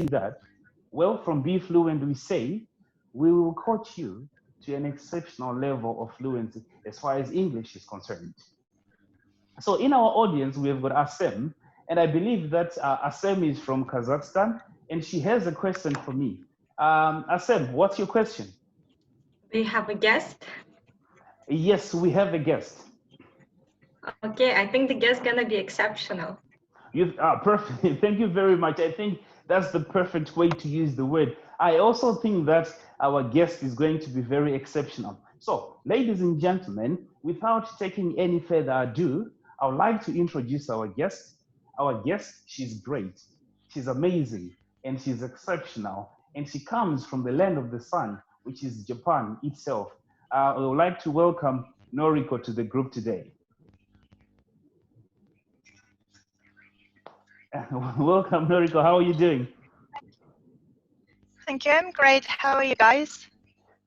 that? Well, from Be Fluent, we say we will coach you to an exceptional level of fluency as far as English is concerned. So in our audience, we have got Asem, and I believe that Asem is from Kazakhstan, and she has a question for me. Asem, what's your question? We have a guest. Yes, we have a guest. Okay, I think the guest gonna be exceptional. Perfect. Thank you very much. I think that's the perfect way to use the word. I also think that our guest is going to be very exceptional. So, ladies and gentlemen, without taking any further ado, I would like to introduce our guest. Our guest, she's great, she's amazing, and she's exceptional. And she comes from the land of the sun, which is Japan itself. I would like to welcome Noriko to the group today. Welcome, Noriko. How are you doing? Thank you. I'm great. How are you guys?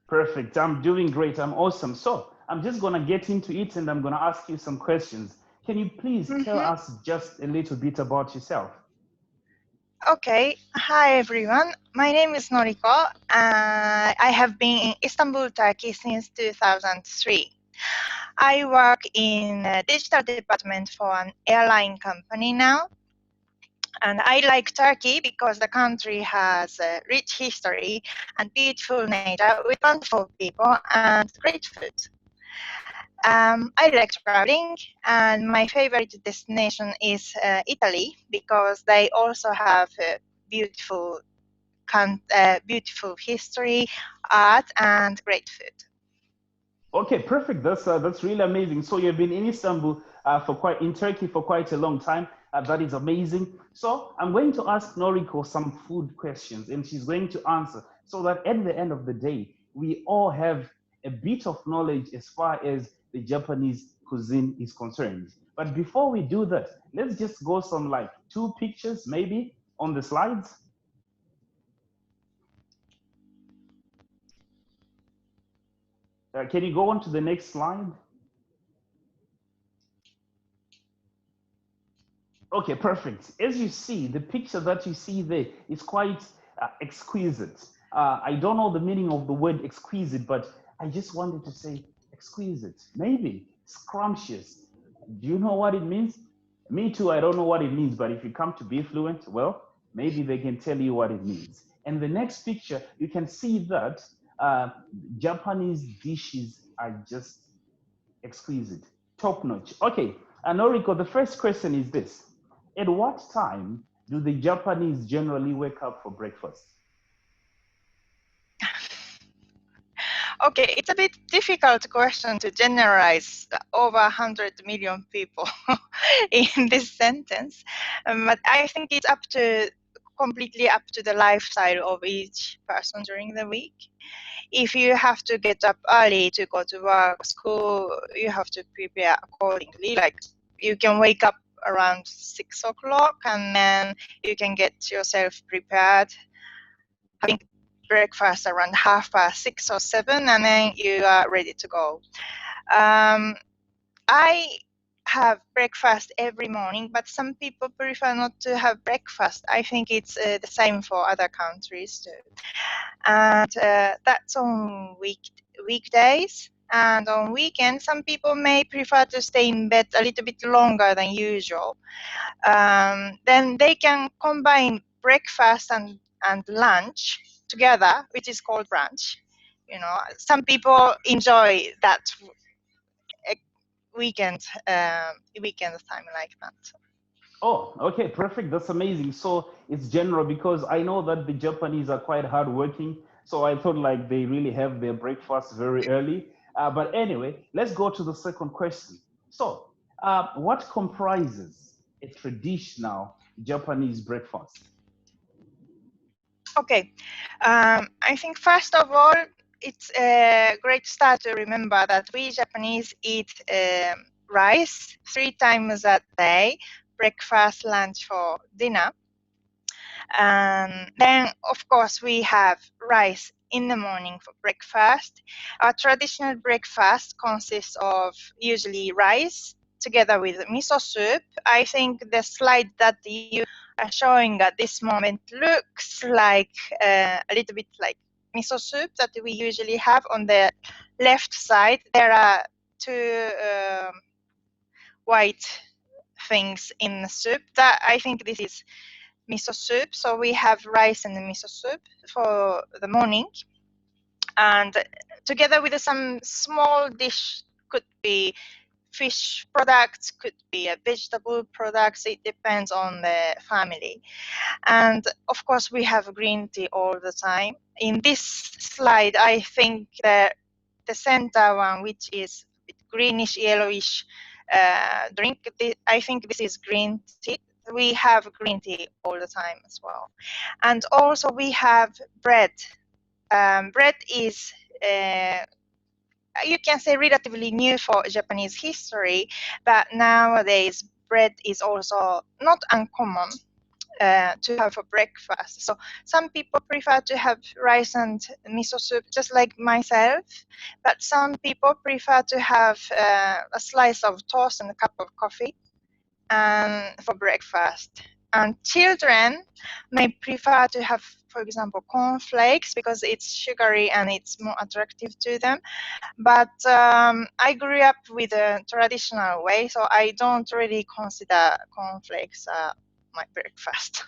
Perfect. I'm doing great. I'm awesome. So I'm just going to get into it and I'm going to ask you some questions. Can you please tell us just a little bit about yourself? Okay. Hi, everyone. My name is Noriko. I have been in Istanbul, Turkey since 2003. I work in the digital department for an airline company now. And I like Turkey because the country has a rich history and beautiful nature with wonderful people and great food. I like traveling, and my favorite destination is Italy because they also have beautiful, beautiful history, art, and great food. Okay, perfect. That's really amazing. So you've been in Istanbul in Turkey for quite a long time. That is amazing. So I'm going to ask Noriko some food questions, and she's going to answer, so that at the end of the day, we all have a bit of knowledge as far as the Japanese cuisine is concerned. But before we do that, let's just go some like 2 pictures maybe on the slides. Can you go on to the next slide? Okay, perfect. As you see, the picture that you see there is quite exquisite. I don't know the meaning of the word exquisite, but I just wanted to say exquisite, maybe scrumptious. Do you know what it means? Me too, I don't know what it means, but if you come to Be Fluent, well, maybe they can tell you what it means. And the next picture, you can see that Japanese dishes are just exquisite, top notch. Okay, Noriko, the first question is this. At what time do the Japanese generally wake up for breakfast? Okay, it's a bit difficult question to generalize over 100 million people in this sentence, but I think it's completely up to the lifestyle of each person during the week. If you have to get up early to go to work, school, you have to prepare accordingly. Like you can wake up around 6 o'clock and then you can get yourself prepared, having breakfast around 6:30 or 7, and then you are ready to go. I have breakfast every morning, but some people prefer not to have breakfast. I think it's the same for other countries too. And that's on weekdays. And on weekends, some people may prefer to stay in bed a little bit longer than usual. Then they can combine breakfast and lunch together, which is called brunch. You know, some people enjoy that weekend time like that. Oh, okay, perfect. That's amazing. So it's general because I know that the Japanese are quite hardworking. So I thought like they really have their breakfast very early. But anyway, let's go to the second question. So, what comprises a traditional Japanese breakfast? Okay, I think first of all, it's a great start to remember that we Japanese eat rice 3 times a day, breakfast, lunch, for dinner. And then, of course, we have rice in the morning for breakfast. Our traditional breakfast consists of usually rice, together with miso soup. I think the slide that you are showing at this moment looks like a little bit like miso soup that we usually have. On the left side, there are two white things in the soup. That I think this is miso soup. So we have rice and miso soup for the morning, and together with some small dish, could be fish products, could be a vegetable products. It depends on the family. And of course, we have green tea all the time. In this slide, I think the center one, which is greenish yellowish drink, I think this is green tea. We have green tea all the time as well. And also we have bread. Bread is you can say relatively new for Japanese history, but nowadays bread is also not uncommon to have for breakfast. So some people prefer to have rice and miso soup, just like myself, but some people prefer to have a slice of toast and a cup of coffee for breakfast. And children may prefer to have, for example, cornflakes because it's sugary and it's more attractive to them. But I grew up with a traditional way, so I don't really consider cornflakes my breakfast.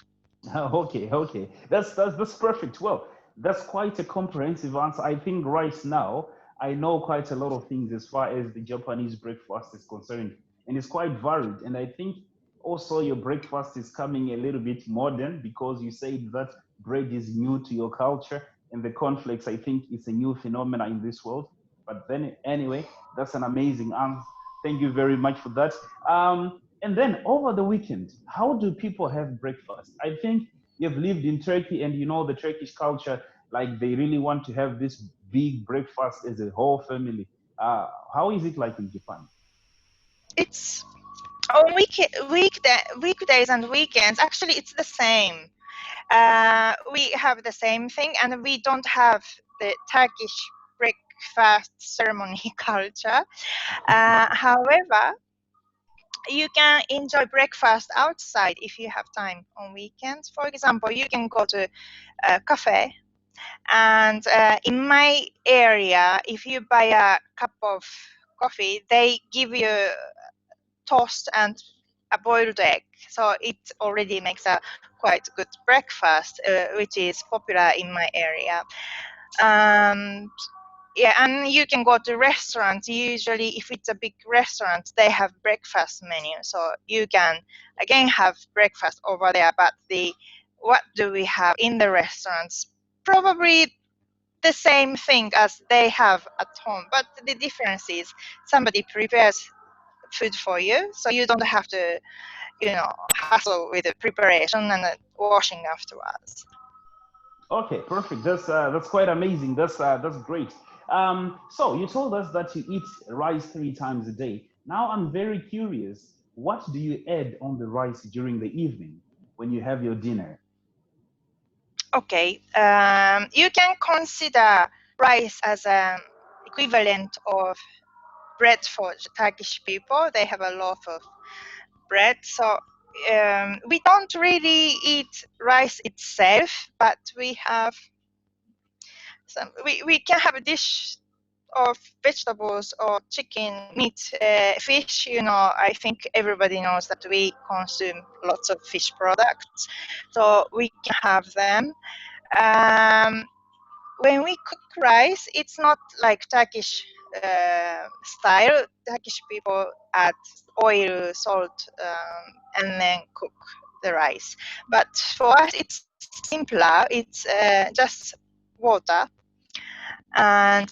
Okay, okay. That's perfect. Well, that's quite a comprehensive answer. I think right now I know quite a lot of things as far as the Japanese breakfast is concerned, and it's quite varied. And I think also your breakfast is coming a little bit modern because you said that bread is new to your culture, and the cornflakes I think is a new phenomena in this world. But then anyway, that's an amazing answer. Thank you very much for that. And then over the weekend, how do people have breakfast? I think you've lived in Turkey and you know the Turkish culture, like they really want to have this big breakfast as a whole family. How is it like in Japan? It's on weekdays and weekends. Actually, it's the same. We have the same thing, and we don't have the Turkish breakfast ceremony culture. However, you can enjoy breakfast outside if you have time on weekends. For example, you can go to a cafe, and in my area, if you buy a cup of coffee, they give you toast and a boiled egg. So it already makes a quite good breakfast, which is popular in my area. Yeah, and you can go to restaurants. Usually, if it's a big restaurant, they have breakfast menu, so you can again have breakfast over there. But what do we have in the restaurants? Probably the same thing as they have at home, but the difference is somebody prepares food for you, so you don't have to, hassle with the preparation and the washing afterwards. Okay, perfect. That's quite amazing. That's great. So you told us that you eat rice 3 times a day. Now I'm very curious. What do you add on the rice during the evening when you have your dinner? Okay, you can consider rice as an equivalent of bread for Turkish people. They have a lot of bread, so we don't really eat rice itself, but we have we can have a dish of vegetables or chicken, meat, fish. I think everybody knows that we consume lots of fish products, so we can have them. Um, when we cook rice, it's not like Turkish style. Turkish people add oil, salt, and then cook the rice. But for us, it's simpler. It's just water, and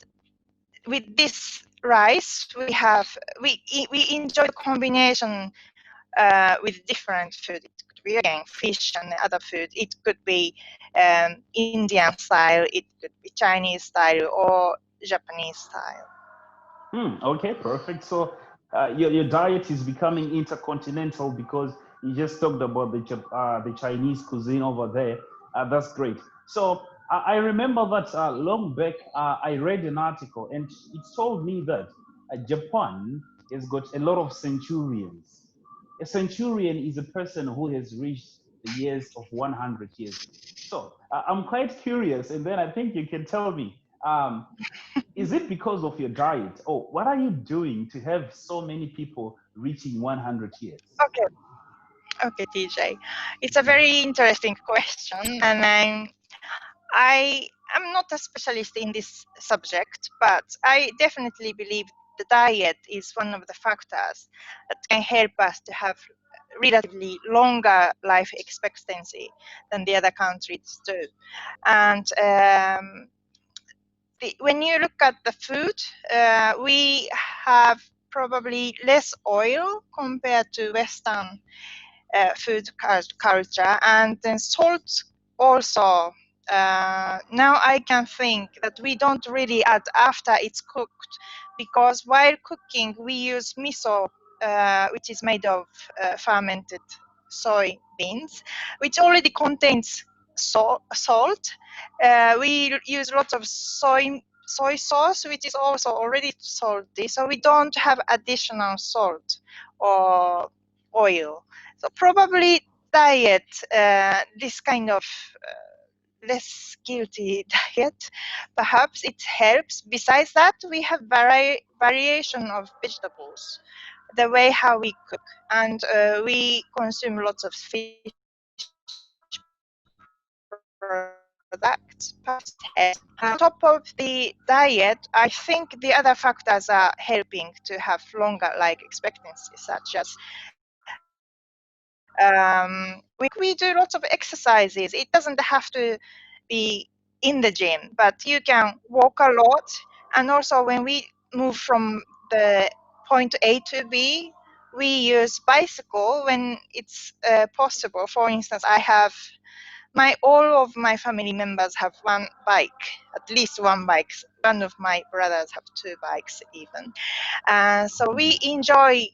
with this rice, we enjoy the combination with different food. It could be again fish and other food. It could be Indian style. It could be Chinese style or Japanese style. Okay, perfect. So your diet is becoming intercontinental because you just talked about the Chinese cuisine over there. That's great. So I remember that long back I read an article and it told me that Japan has got a lot of centurions. A centurion is a person who has reached the years of 100 years. So I'm quite curious, and then I think you can tell me, is it because of your diet? Or what are you doing to have so many people reaching 100 years? Okay, okay, TJ. It's a very interesting question, and I am not a specialist in this subject, but I definitely believe the diet is one of the factors that can help us to have relatively longer life expectancy than the other countries do. And when you look at the food, we have probably less oil compared to Western food culture, and then salt also. Now I can think that we don't really add after it's cooked, because while cooking we use miso, which is made of fermented soy beans, which already contains salt. We use lots of soy sauce, which is also already salty, so we don't have additional salt or oil. So probably diet, this kind of less guilty diet, perhaps it helps. Besides that, we have variation of vegetables, the way how we cook, and we consume lots of fish products. Perhaps it helps. On top of the diet, I think the other factors are helping to have longer life expectancy, such as we do lots of exercises. It doesn't have to be in the gym, but you can walk a lot. And also when we move from the point A to B, we use bicycle when it's possible. For instance, I have all of my family members have one bike, at least one bike. One of my brothers have two bikes even. So we enjoy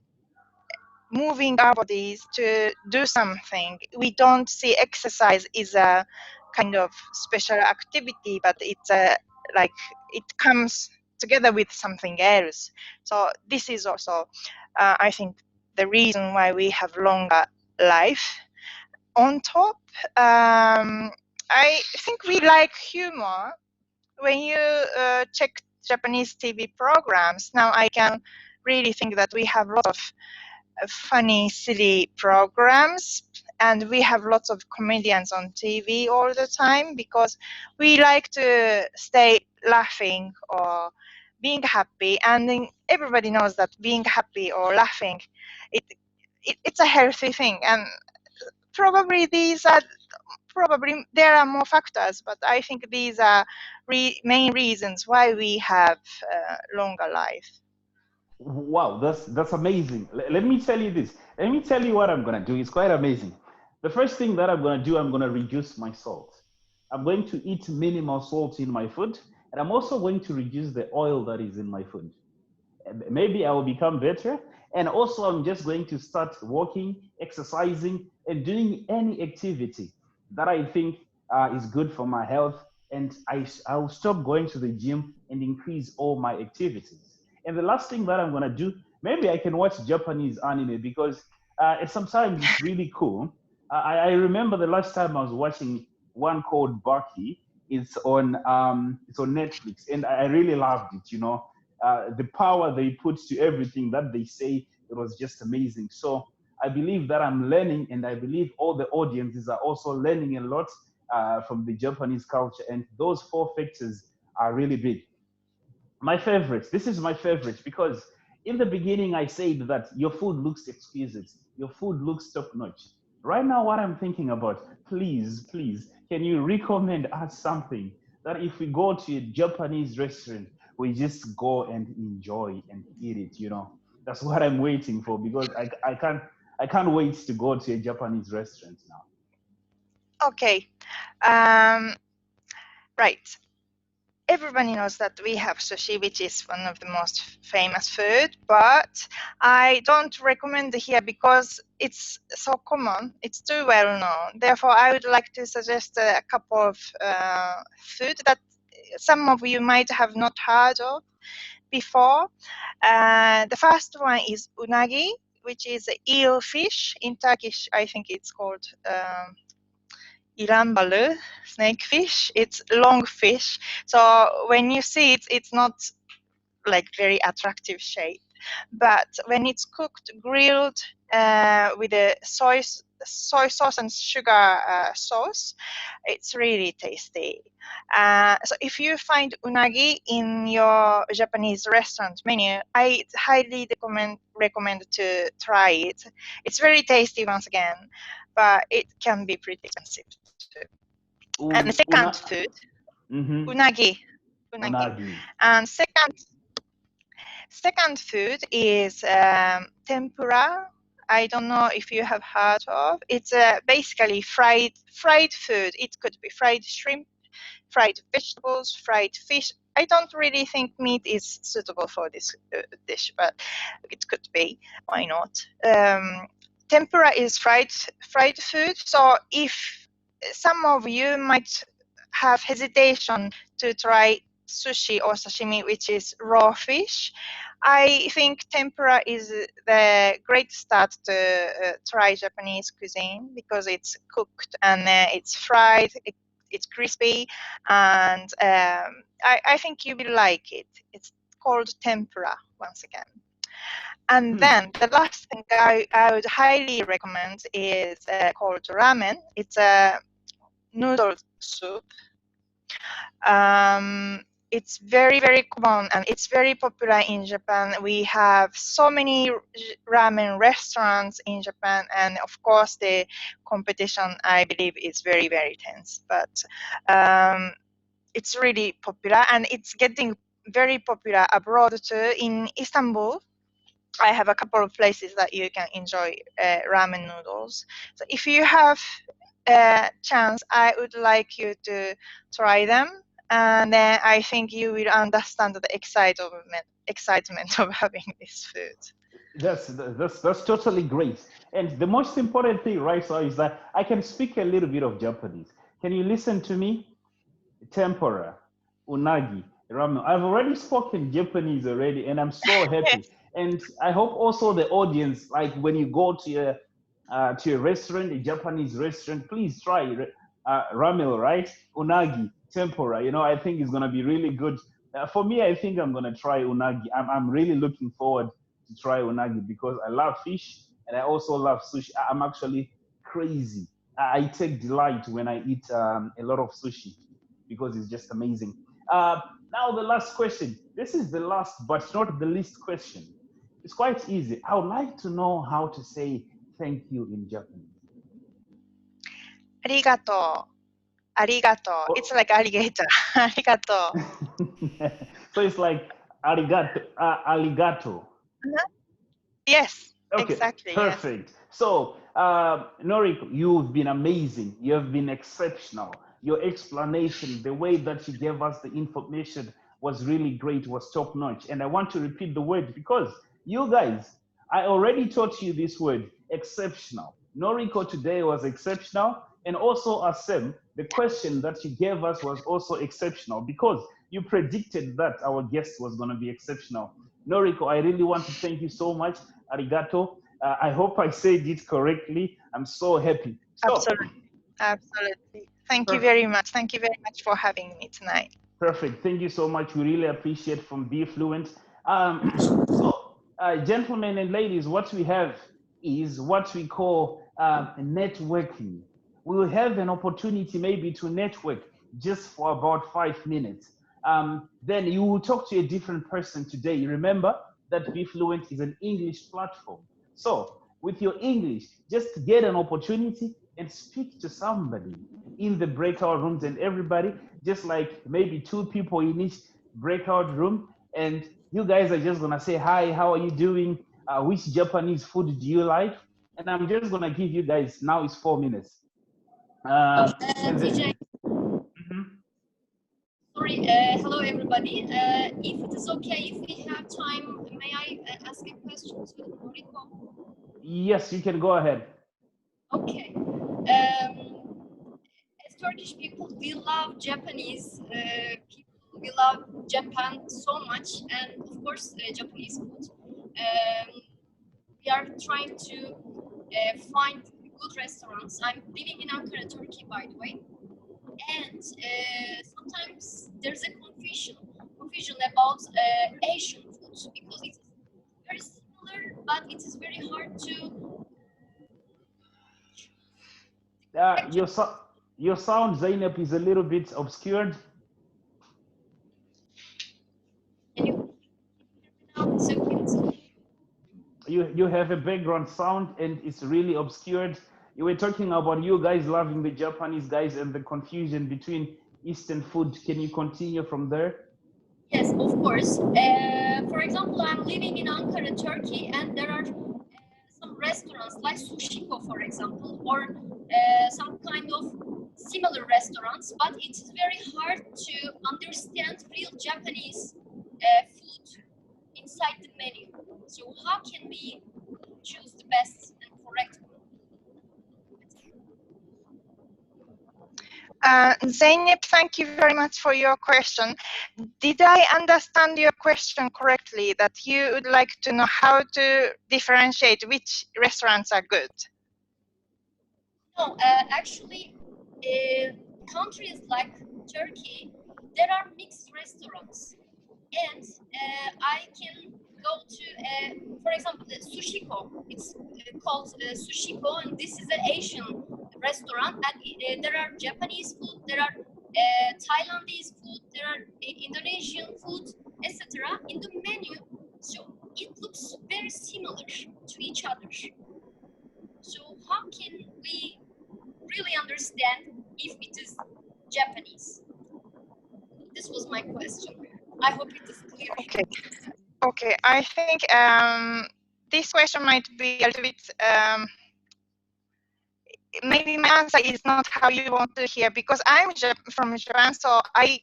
moving our bodies to do something. We don't see exercise is a kind of special activity, but it's a like it comes together with something else. So this is also, I think, the reason why we have longer life. On top, I think we like humor. When you check Japanese TV programs, now I can really think that we have lots of funny, silly programs, and we have lots of comedians on TV all the time because we like to stay laughing or being happy. And then everybody knows that being happy or laughing, it's a healthy thing. And probably there are more factors, but I think these are main reasons why we have longer life. Wow, that's amazing. Let me tell you this. Let me tell you what I'm gonna do. It's quite amazing. The first thing that I'm gonna do, I'm gonna reduce my salt. I'm going to eat minimal salt in my food, and I'm also going to reduce the oil that is in my food. Maybe I will become better. And also, I'm just going to start walking, exercising, and doing any activity that I think is good for my health. And I'll stop going to the gym and increase all my activities. And the last thing that I'm going to do, maybe I can watch Japanese anime because sometimes it's really cool. I remember the last time I was watching one called Baki. It's on Netflix, and I really loved it. The power they put to everything that they say, it was just amazing. So I believe that I'm learning, and I believe all the audiences are also learning a lot from the Japanese culture, and those four factors are really big. My favorite, this is my favorite because in the beginning I said that your food looks exquisite, your food looks top notch. Right now, what I'm thinking about, please, can you recommend us something that if we go to a Japanese restaurant, we just go and enjoy and eat it? That's what I'm waiting for because I can't wait to go to a Japanese restaurant now. Okay, um, right. Everybody knows that we have sushi, which is one of the most famous food, but I don't recommend it here because it's so common. It's too well known. Therefore, I would like to suggest a couple of food that some of you might have not heard of, before. The first one is unagi, which is eel fish. In Turkish, I think it's called ilambalı, snake fish. It's long fish. So when you see it, it's not like very attractive shape. But when it's cooked, grilled with a soy sauce and sugar sauce, it's really tasty. So if you find unagi in your Japanese restaurant menu, I highly recommend to try it. It's very tasty once again, but it can be pretty expensive too. And the second food, unagi. Unagi. And second food is tempura. I don't know if you have heard of. It's basically fried food. It could be fried shrimp, fried vegetables, fried fish. I don't really think meat is suitable for this dish, but it could be. Why not? Tempura is fried food. So if some of you might have hesitation to try sushi or sashimi, which is raw fish, I think tempura is the great start to try Japanese cuisine because it's cooked and it's fried, it's crispy, and I think you will like it. It's called tempura once again. And then the last thing I would highly recommend is called ramen. It's a noodle soup. It's very, very common and it's very popular in Japan. We have so many ramen restaurants in Japan, and of course the competition, I believe, is very, very tense. But it's really popular and it's getting very popular abroad too. In Istanbul, I have a couple of places that you can enjoy ramen noodles. So if you have a chance, I would like you to try them, and then I think you will understand the excitement of having this food. That's totally great. And the most important thing right now is that I can speak a little bit of Japanese. Can you listen to me? Tempura, unagi, ramen. I've already spoken Japanese already, and I'm so happy. And I hope also the audience, like when you go to a restaurant, a Japanese restaurant, please try ramen, right? Unagi, tempura. You know, I think it's gonna be really good. For me, I think I'm gonna try unagi. I'm really looking forward to try unagi because I love fish and I also love sushi. I'm actually crazy. I take delight when I eat a lot of sushi because it's just amazing. Now the last question. This is the last but not the least question. It's quite easy. I would like to know how to say thank you in Japanese. Arigato. Arigato. It's like alligator. Arigato. So it's like arigato. Arigato. Yes, Okay, exactly. perfect. Yes. So, Noriko, you've been amazing. You have been exceptional. Your explanation, the way that you gave us the information was really great, was top notch. And I want to repeat the word because you guys, I already taught you this word, exceptional. Noriko today was exceptional. And also, Asem, the question that you gave us was also exceptional because you predicted that our guest was going to be exceptional. Noriko, I really want to thank you so much. Arigato. I hope I said it correctly. I'm so happy. So, Absolutely. Thank you very much. Thank you very much for having me tonight. Perfect. Thank you so much. We really appreciate from Befluent. Gentlemen and ladies, what we have is what we call networking. We will have an opportunity maybe to network just for about 5 minutes. Then you will talk to a different person today. Remember that Befluent is an English platform. So with your English, just get an opportunity and speak to somebody in the breakout rooms and everybody, just like maybe 2 people in each breakout room. And you guys are just gonna say, hi, how are you doing? Which Japanese food do you like? And I'm just gonna give you guys, now it's 4 minutes. TJ. Sorry, hello everybody. If it is okay, if we have time, may I ask a question to Noriko? Yes, you can go ahead. Okay. As Turkish people, we love Japanese. People, we love Japan so much, and of course, Japanese food. We are trying to find good restaurants. I'm living in Ankara, Turkey, by the way, and sometimes there's a confusion about Asian food because it is very similar, but it is very hard to. Your sound, Zainab, is a little bit obscured. Can you hear me now? It's okay. You have a background sound and it's really obscured. You were talking about you guys loving the Japanese guys and the confusion between Eastern food. Can you continue from there? Yes, of course. For example, I'm living in Ankara, Turkey, and there are some restaurants like Sushiko, for example, or some kind of similar restaurants, but it is very hard to understand real Japanese food inside the menu. So how can we choose the best and correct one? Zeynep, thank you very much for your question. Did I understand your question correctly, that you would like to know how to differentiate which restaurants are good? No, actually, countries like Turkey, there are mixed restaurants. And I can go to, for example, Sushiko. It's called Sushiko, and this is an Asian restaurant. And there are Japanese food, there are Thailandese food, there are Indonesian food, etc. in the menu. So it looks very similar to each other. So how can we really understand if it is Japanese? This was my question. I hope it is clear. Okay. I think this question might be a little bit. Maybe my answer is not how you want to hear, because I'm from Japan, so I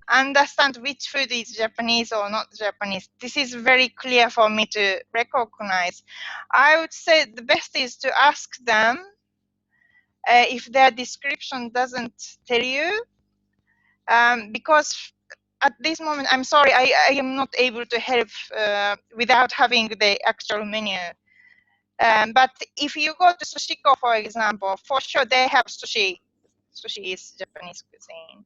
understand which food is Japanese or not Japanese. This is very clear for me to recognize. I would say the best is to ask them if their description doesn't tell you, because at this moment, I'm sorry, I am not able to help without having the actual menu. But if you go to Sushiko, for example, for sure they have sushi. Sushi is Japanese cuisine.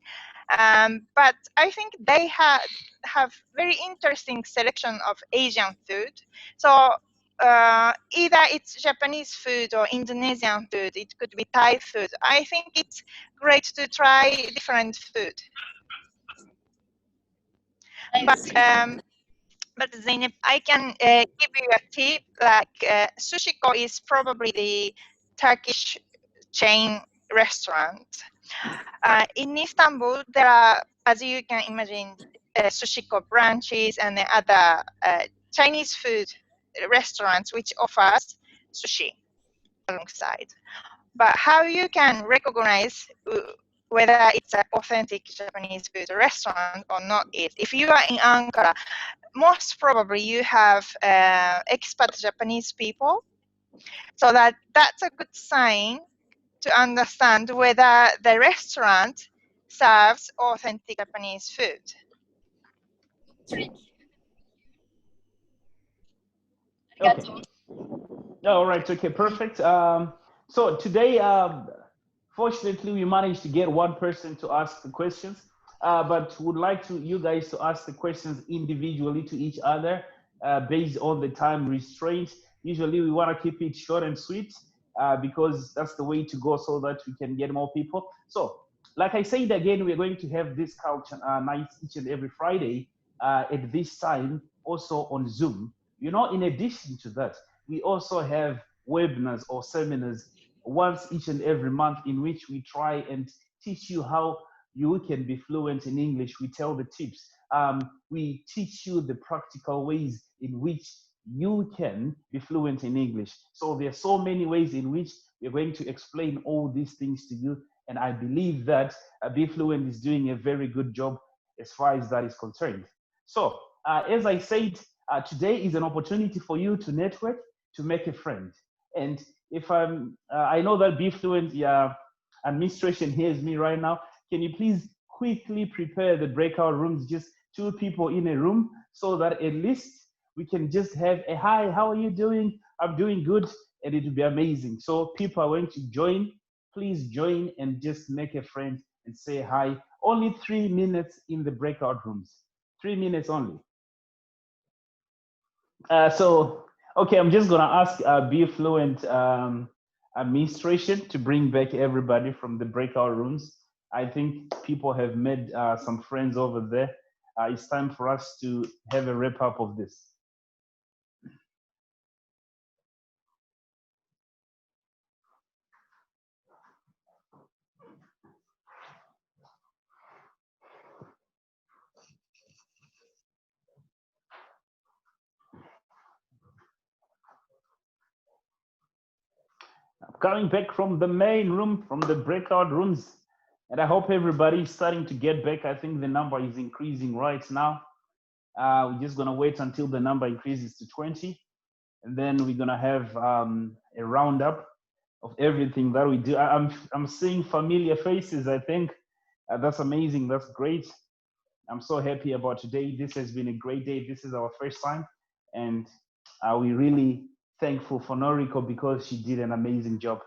But I think they have very interesting selection of Asian food. So either it's Japanese food or Indonesian food, it could be Thai food. I think it's great to try different food. But Zeynep, I can give you a tip, like Sushiko is probably the Turkish chain restaurant. In Istanbul, there are, as you can imagine, Sushiko branches and other Chinese food restaurants which offers sushi alongside. But how you can recognize whether it's an authentic Japanese food restaurant or not is, if you are in Ankara, most probably you have expat Japanese people. So that's a good sign to understand whether the restaurant serves authentic Japanese food. Okay. All right. Okay. Perfect. So today, fortunately, we managed to get one person to ask the questions, but would like you guys to ask the questions individually to each other based on the time restraint. Usually, we want to keep it short and sweet because that's the way to go, so that we can get more people. So, like I said again, we're going to have this culture night each and every Friday at this time, also on Zoom. You know, in addition to that, we also have webinars or seminars once each and every month, in which we try and teach you how you can be fluent in English. We tell the tips. We teach you the practical ways in which you can be fluent in English. So there are so many ways in which we're going to explain all these things to you. And I believe that Befluent is doing a very good job as far as that is concerned. So as I said, today is an opportunity for you to network, to make a friend. And if I know that Befluent administration hears me right now, can you please quickly prepare the breakout rooms, just 2 people in a room, so that at least we can just have a hi, how are you doing? I'm doing good, and it will be amazing. So people are going to join. Please join and just make a friend and say hi. Only 3 minutes in the breakout rooms. 3 minutes only. Okay, I'm just gonna ask Befluent administration to bring back everybody from the breakout rooms. I think people have made some friends over there. It's time for us to have a wrap up of this. Coming back from the main room, from the breakout rooms, and I hope everybody is starting to get back. I think the number is increasing right now. We're just gonna wait until the number increases to 20, and then we're gonna have a roundup of everything that we do. I'm seeing familiar faces. I think that's amazing. That's great. I'm so happy about today. This has been a great day. This is our first time, and we're really thankful for Noriko because she did an amazing job.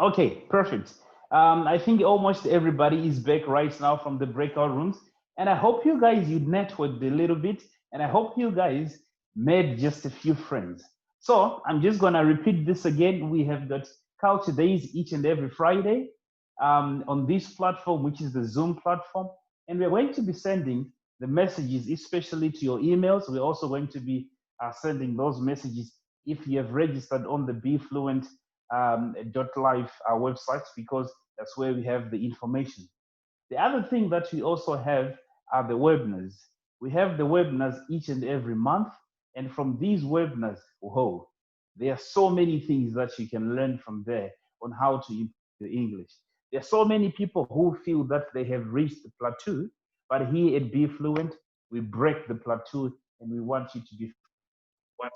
Okay, perfect. I think almost everybody is back right now from the breakout rooms, and I hope you guys you networked a little bit, and I hope you guys made just a few friends. So I'm just gonna repeat this again. We have got culture days each and every Friday on this platform, which is the Zoom platform, and we're going to be sending the messages, especially to your emails. We're also going to be sending those messages if you have registered on the Befluent .live website, because that's where we have the information. The other thing that we also have are the webinars. We have the webinars each and every month, and from these webinars, whoa, there are so many things that you can learn from there on how to improve your English. There are so many people who feel that they have reached the plateau, but here at Befluent, we break the plateau and we want you to be fluent.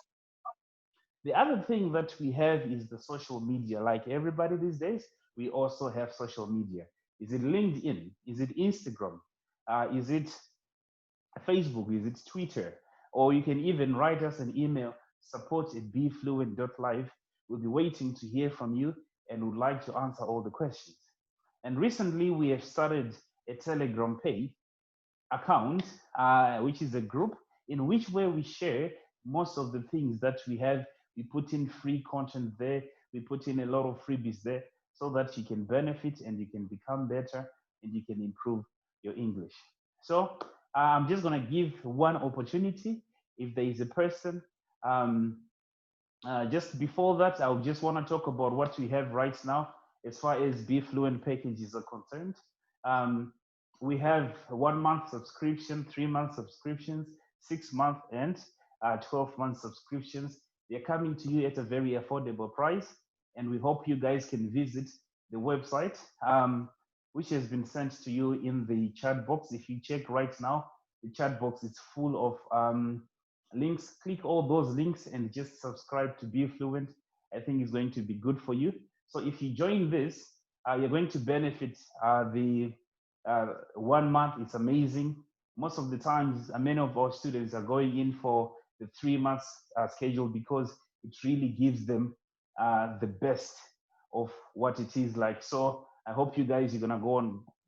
The other thing that we have is the social media. Like everybody these days, we also have social media. Is it LinkedIn? Is it Instagram? Is it Facebook? Is it Twitter? Or you can even write us an email, support@befluent.live. We'll be waiting to hear from you and would like to answer all the questions. And recently, we have started a Telegram page account, which is a group in which where we share most of the things that we have. We put in free content there. We put in a lot of freebies there so that you can benefit and you can become better and you can improve your English. So I'm just going to give one opportunity. If there is a person, just before that, I just want to talk about what we have right now as far as Befluent packages are concerned. We have 1 month subscription, 3 month subscriptions, 6 month and 12 month subscriptions. They're coming to you at a very affordable price, and we hope you guys can visit the website, which has been sent to you in the chat box. If you check right now, the chat box is full of links. Click all those links and just subscribe to Befluent. I think it's going to be good for you. So if you join this, you're going to benefit the 1 month. It's amazing. Most of the times, many of our students are going in for the 3 months schedule because it really gives them the best of what it is like. So I hope you guys are gonna go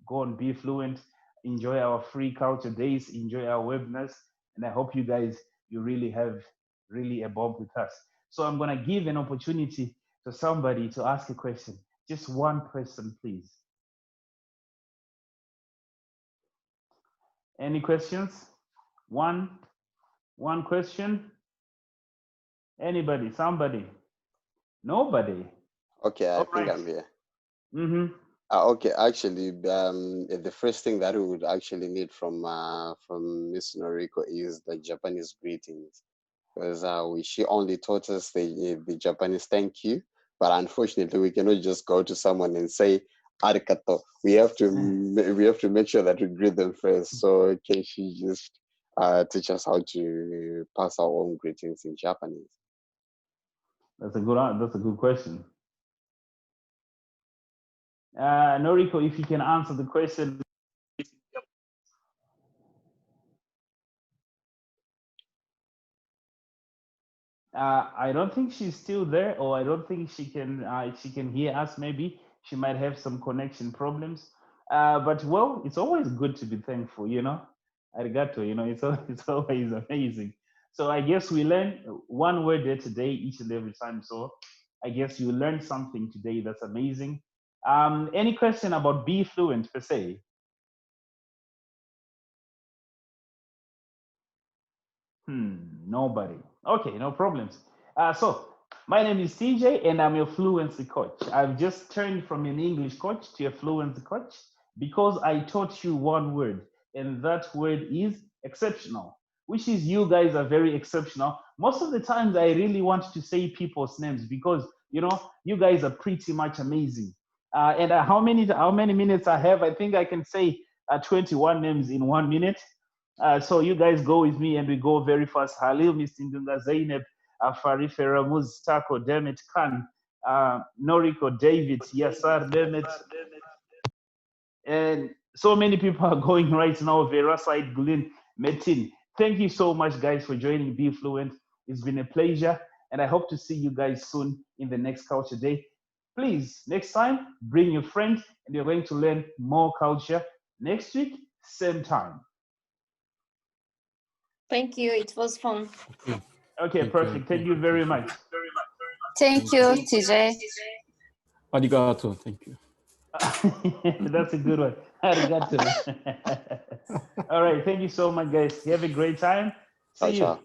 on Befluent, enjoy our free culture days, enjoy our webinars, and I hope you guys you really have really a bond with us. So I'm gonna give an opportunity to somebody to ask a question. Just one person, please. Any questions? One question. Anybody? Somebody? Nobody? Okay, I All think right. I'm here. Mm-hmm. Okay, actually, the first thing that we would actually need from Miss Noriko is the Japanese greetings, because she only taught us the Japanese thank you, but unfortunately, we cannot just go to someone and say arigato. We have to make sure that we greet them first. So can she just teach us how to pass our own greetings in Japanese? That's a good question. Noriko, if you can answer the question. I don't think she's still there, or I don't think she can hear us. Maybe she might have some connection problems. But well, it's always good to be thankful, you know. Arigato, you know, it's always amazing. So I guess we learn one word there today, each and every time. So I guess you learned something today. That's amazing. Any question about be fluent per se? Nobody. Okay, no problems. So my name is TJ and I'm your fluency coach. I've just turned from an English coach to a fluency coach because I taught you one word, and that word is exceptional, which is you guys are very exceptional. Most of the times I really want to say people's names because you know you guys are pretty much amazing. And how many minutes I have? I think I can say 21 names in 1 minute. So you guys go with me and we go very fast. Halil, Mr. Zainab, Afari, Feramuz, Taco, Demet, Khan, Noriko, David, Yasar, Demet, and so many people are going right now. Vera, Said, Gulin, Metin. Thank you so much, guys, for joining Be Fluent. It's been a pleasure, and I hope to see you guys soon in the next Culture Day. Please, next time, bring your friend, and you're going to learn more culture. Next week, same time. Thank you. It was fun. Okay, perfect. Thank you very much. Thank you, TJ. Arigato. Thank you. That's a good one. Arigato. All right. Thank you so much, guys. You have a great time. See you.